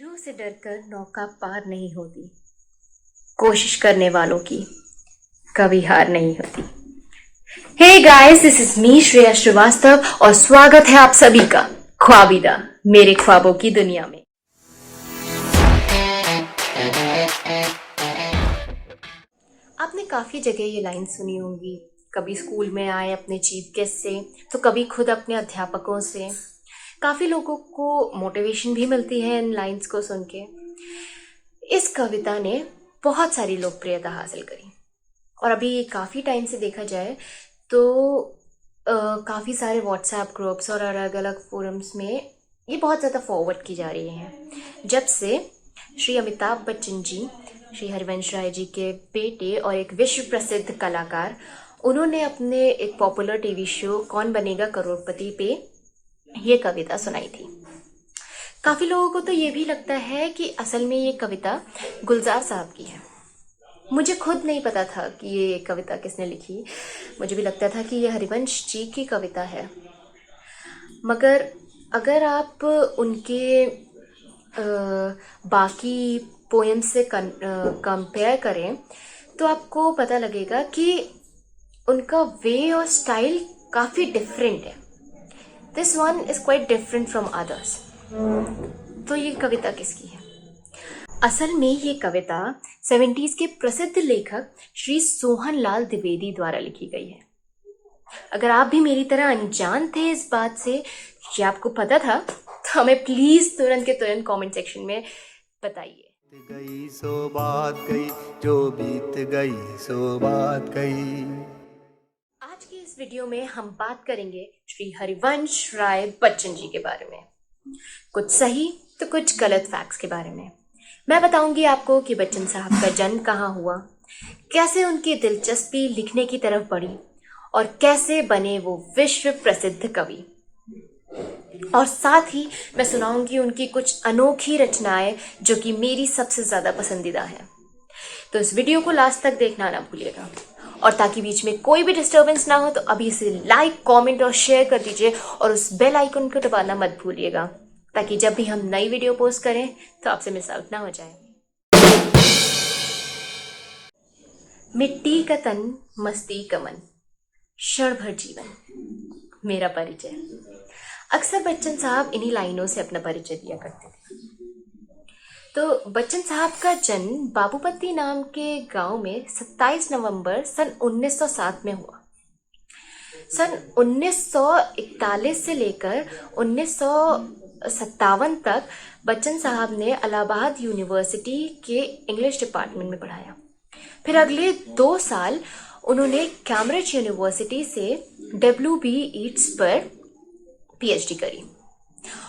लहरों से डरकर नौका पार नहीं होती, कोशिश करने वालों की कभी हार नहीं होती। Hey guys, this is me Shreya Srivastava और स्वागत है आप सभी का ख्वाबिदा मेरे ख्वाबों की दुनिया में। आपने काफी जगह ये लाइन सुनी होंगी, कभी स्कूल में आए अपने चीफ गेस्ट से, तो कभी खुद अपने अध्यापकों से। काफ़ी लोगों को मोटिवेशन भी मिलती है इन लाइंस को सुन के। इस कविता ने बहुत सारी लोकप्रियता हासिल करी और अभी काफ़ी टाइम से देखा जाए तो काफ़ी सारे व्हाट्सएप ग्रुप्स और अलग अलग फोरम्स में ये बहुत ज़्यादा फॉरवर्ड की जा रही हैं। जब से श्री अमिताभ बच्चन जी, श्री हरिवंश राय जी के बेटे और एक विश्व प्रसिद्ध कलाकार, उन्होंने अपने एक पॉपुलर टीवी शो कौन बनेगा करोड़पति पे ये कविता सुनाई थी। काफ़ी लोगों को तो ये भी लगता है कि असल में ये कविता गुलजार साहब की है। मुझे खुद नहीं पता था कि ये कविता किसने लिखी। मुझे भी लगता था कि ये हरिवंश जी की कविता है, मगर अगर आप उनके बाकी पोएम से कंपेयर करें तो आपको पता लगेगा कि उनका वे और स्टाइल काफ़ी डिफरेंट है। This one is quite different from others. तो ये कविता किसकी है? असल में ये कविता 70s के प्रसिद्ध लेखक श्री सोहन लाल द्विवेदी द्वारा लिखी गई है। अगर आप भी मेरी तरह अनजान थे इस बात से कि आपको पता था, तो हमें प्लीज तुरंत के तुरंत कमेंट सेक्शन में बताइए। गई सो बात गई, जो बीत गई सो बात गई। आज की इस वीडियो में हम बात करेंगे श्री हरिवंश राय बच्चन जी के बारे में, कुछ सही तो कुछ गलत फैक्ट्स के बारे में। मैं बताऊंगी आपको कि बच्चन साहब का जन्म कहाँ हुआ, कैसे उनकी दिलचस्पी लिखने की तरफ बढ़ी और कैसे बने वो विश्व प्रसिद्ध कवि। और साथ ही मैं सुनाऊंगी उनकी कुछ अनोखी रचनाएं जो कि मेरी सबसे ज़्यादा पसंदीदा है। तो इस वीडियो को लास्ट तक देखना ना भूलिएगा, और ताकि बीच में कोई भी डिस्टर्बेंस ना हो तो अभी इसे लाइक, कमेंट और शेयर कर दीजिए और उस बेल आइकन को दबाना मत भूलिएगा, ताकि जब भी हम नई वीडियो पोस्ट करें तो आपसे मिस आउट ना हो जाए। मिट्टी का तन, मस्ती का मन, क्षण भर जीवन, मेरा परिचय। अक्सर बच्चन साहब इन्हीं लाइनों से अपना परिचय दिया करते थे। तो बच्चन साहब का जन्म बाबूपत्ती नाम के गांव में 27 नवंबर सन 1907 में हुआ। सन 1941 से लेकर 1957 तक बच्चन साहब ने इलाहाबाद यूनिवर्सिटी के इंग्लिश डिपार्टमेंट में पढ़ाया। फिर अगले 2 साल उन्होंने कैम्ब्रिज यूनिवर्सिटी से WB ईट्स पर PhD करी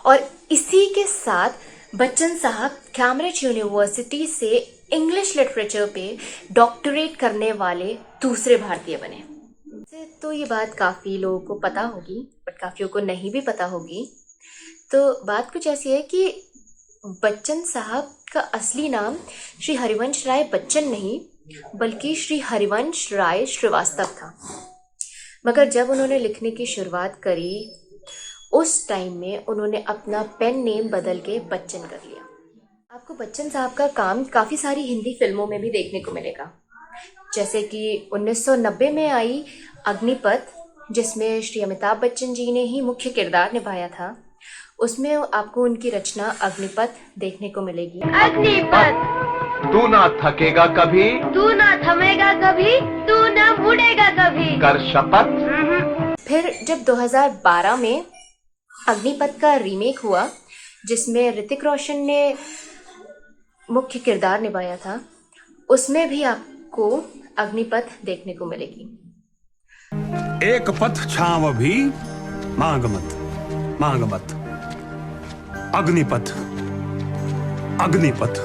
और इसी के साथ बच्चन साहब कैम्ब्रिज यूनिवर्सिटी से इंग्लिश लिटरेचर पे डॉक्टरेट करने वाले दूसरे भारतीय बने। तो ये बात काफ़ी लोगों को पता होगी, बट काफ़ियों को नहीं भी पता होगी। तो बात कुछ ऐसी है कि बच्चन साहब का असली नाम श्री हरिवंश राय बच्चन नहीं, बल्कि श्री हरिवंश राय श्रीवास्तव था। मगर जब उन्होंने लिखने की शुरुआत करी उस टाइम में उन्होंने अपना पेन नेम बदल के बच्चन कर लिया। आपको बच्चन साहब का काम काफ़ी सारी हिंदी फिल्मों में भी देखने को मिलेगा, जैसे कि 1990 में आई अग्निपथ, जिसमें श्री अमिताभ बच्चन जी ने ही मुख्य किरदार निभाया था। उसमें आपको उनकी रचना अग्निपथ देखने को मिलेगी। अग्निपथ, तू ना थकेगा कभी, तू ना थमेगा कभी, तू ना मुड़ेगा कभी, कर शपथ। फिर जब 2012 में अग्निपथ का रीमेक हुआ, जिसमें ऋतिक रोशन ने मुख्य किरदार निभाया था, उसमें भी आपको अग्निपथ देखने को मिलेगी। एक पथ छांव भी मांग मत, मांग मत, अग्निपथ, अग्निपथ,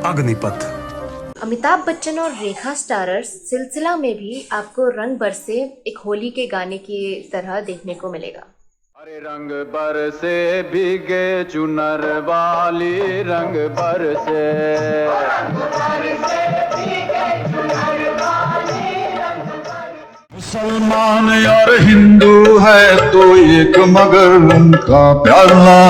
अग्निपथ। अमिताभ बच्चन और रेखा स्टारर्स सिलसिला में भी आपको रंग बरसे एक होली के गाने की तरह देखने को मिलेगा। अरे रंग बरसे भीगे चुनर वाली, रंग बरसे, मुसलमान यार हिंदू है तो एक, मगर उनका प्यार ना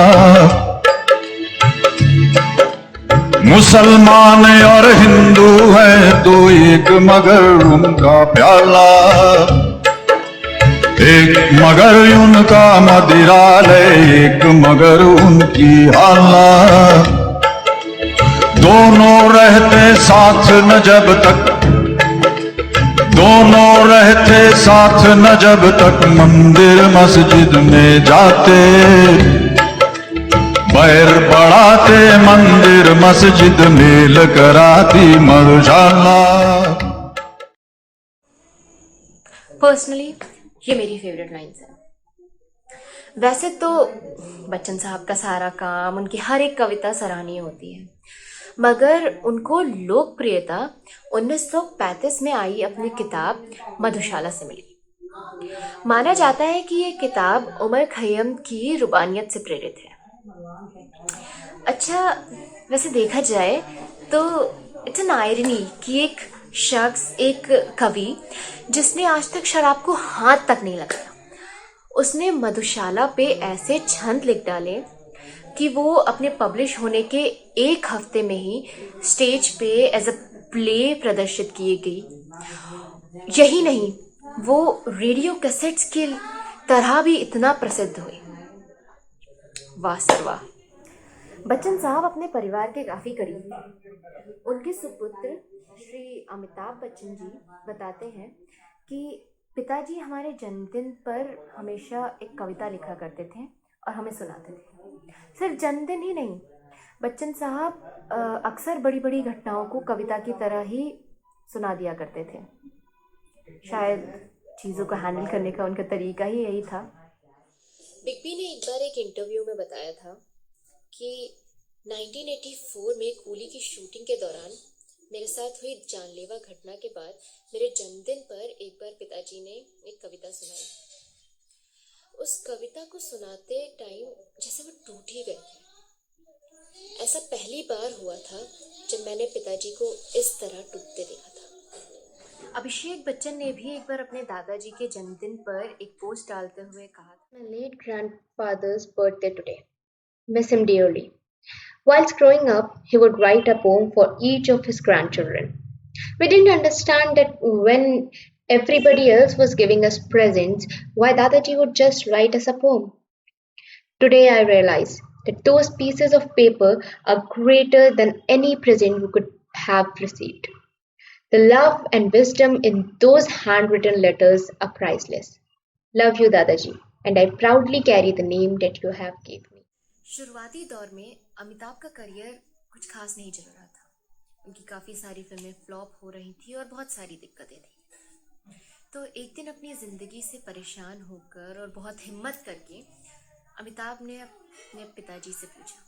मुसलमान और हिंदू है दो एक, मगर उनका प्याला एक, मगर उनका मदिरालय एक, मगर उनकी हाला। दोनों रहते साथ न जब तक, दोनों रहते साथ न जब तक मंदिर मस्जिद में जाते, बैर बढ़ाते मंदिर मस्जिद मेल कराती मधुशाला। पर्सनली ये मेरी फेवरेट लाइन्स है। वैसे तो बच्चन साहब का सारा काम, उनकी हर एक कविता सराहनीय होती है, मगर उनको लोकप्रियता 1935 में आई अपनी किताब मधुशाला से मिली। माना जाता है कि ये किताब उमर खैयम की रुबानियत से प्रेरित है। अच्छा, वैसे देखा जाए तो इट्स एन आयरनी कि एक शख्स, एक कवि जिसने आज तक शराब को हाथ तक नहीं लगाया, उसने मधुशाला पे ऐसे छंद लिख डाले कि वो अपने पब्लिश होने के एक हफ्ते में ही स्टेज पे एज अ प्ले प्रदर्शित किए गई। यही नहीं, वो रेडियो कैसेट्स की तरह भी इतना प्रसिद्ध हुए। वाह सर वाह। बच्चन साहब अपने परिवार के काफ़ी करीब थे। उनके सुपुत्र श्री अमिताभ बच्चन जी बताते हैं कि पिताजी हमारे जन्मदिन पर हमेशा एक कविता लिखा करते थे और हमें सुनाते थे। सिर्फ जन्मदिन ही नहीं, बच्चन साहब अक्सर बड़ी बड़ी घटनाओं को कविता की तरह ही सुना दिया करते थे। शायद चीज़ों को हैंडल करने का उनका तरीका ही यही था। बिग बी ने एक बार एक इंटरव्यू में बताया था कि 1984 में कूली की शूटिंग के दौरान मेरे साथ हुई जानलेवा घटना के बाद मेरे जन्मदिन पर एक बार पिताजी ने एक कविता सुनाई। उस कविता को सुनाते टाइम जैसे वो टूट ही गए थे। ऐसा पहली बार हुआ था जब मैंने पिताजी को इस तरह टूटते देखा था। अभिषेक बच्चन ने भी एक बार अपने दादाजी के जन्मदिन पर एक पोस्ट डालते हुए कहा, My late grandfather's birthday today. Miss him dearly. Whilst growing up, he would write a poem for each of his grandchildren. We didn't understand that when everybody else was giving us presents, why Dadaji would just write us a poem. Today I realize that those pieces of paper are greater than any present we could have received. The love and wisdom in those handwritten letters are priceless. Love you, Dadaji, and I proudly carry the name that you have given me. शुरुआती दौर में अमिताभ का career कुछ खास नहीं चल रहा था। उनकी काफ़ी सारी फिल्में फ्लॉप हो रही थी और बहुत सारी दिक्कतें थी। तो एक दिन अपनी ज़िंदगी से परेशान होकर और बहुत हिम्मत करके अमिताभ ने अपने पिताजी से पूछा,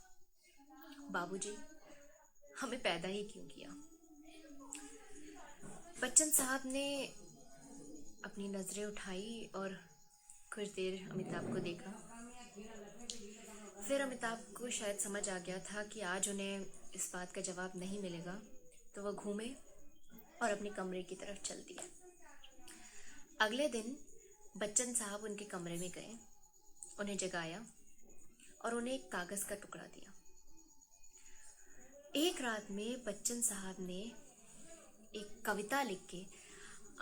बाबूजी, हमें पैदा ही क्यों किया? बच्चन साहब ने अपनी नज़रें उठाई और कुछ देर अमिताभ को देखा। फिर अमिताभ को शायद समझ आ गया था कि आज उन्हें इस बात का जवाब नहीं मिलेगा, तो वह घूमे और अपने कमरे की तरफ चल दिए। अगले दिन बच्चन साहब उनके कमरे में गए, उन्हें जगाया और उन्हें एक कागज़ का टुकड़ा दिया। एक रात में बच्चन साहब ने एक कविता लिख के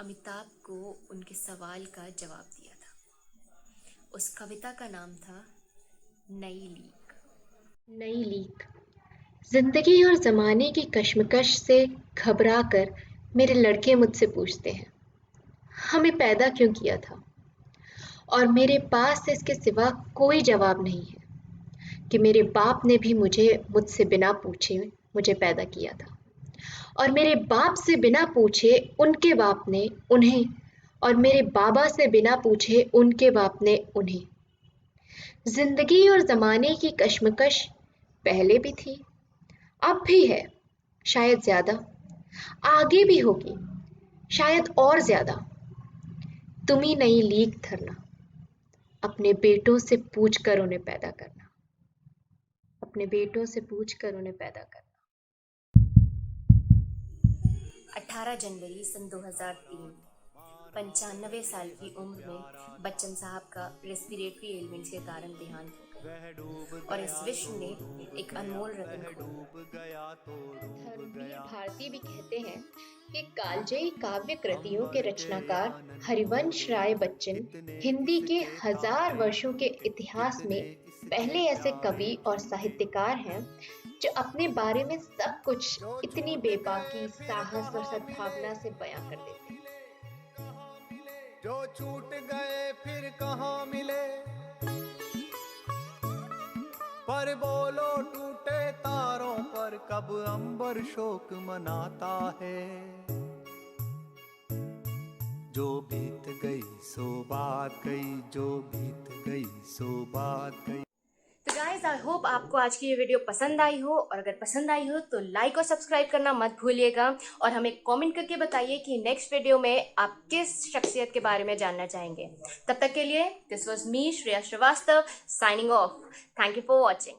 अमिताभ को उनके सवाल का जवाब दिया था। उस कविता का नाम था नई लीक। नई लीक। जिंदगी और ज़माने की कश्मकश से घबराकर मेरे लड़के मुझसे पूछते हैं, हमें पैदा क्यों किया था? और मेरे पास इसके सिवा कोई जवाब नहीं है कि मेरे बाप ने भी मुझसे बिना पूछे मुझे पैदा किया था, और मेरे बाप से बिना पूछे उनके बाप ने उन्हें, और मेरे बाबा से बिना पूछे उनके बाप ने उन्हें। जिंदगी और ज़माने की कश्मकश पहले भी थी, अब भी है, शायद ज़्यादा, आगे भी होगी, शायद और ज़्यादा। तुम ही नई लीक धरना, अपने बेटों से पूछ कर उन्हें पैदा करना, अपने बेटों से पूछ कर उन्हें पैदा करना। 18 जनवरी सन 2003, 95 साल की उम्र में बच्चन साहब का रेस्पिरेटरी एलिमेंट्स के कारण देहांत हो गया। और इस विश्व में एक अनमोल रत्न खो। डूब गया तो डूब धर्मवीर गया। भारती भी कहते हैं कि कालजयी काव्य कृतियों के रचनाकार हरिवंश राय बच्चन हिंदी के 1000 वर्षों के इतिहास में पहले ऐसे कवि और साहित्यकार हैं जो अपने बारे में सब कुछ इतनी बेबाकी, साहस और सद्भावना से बयां कर देते हैं। जो छूट गए फिर कहाँ मिले, पर बोलो टूटे तारों पर कब अंबर शोक मनाता है। जो बीत गई सो बात गई, जो बीत गई सो बात गई। तो गाइस, आई होप आपको आज की ये वीडियो पसंद आई हो, और अगर पसंद आई हो तो लाइक और सब्सक्राइब करना मत भूलिएगा, और हमें कमेंट करके बताइए कि नेक्स्ट वीडियो में आप किस शख्सियत के बारे में जानना चाहेंगे। तब तक के लिए this was me, Shreya Srivastava, signing off. Thank you for watching.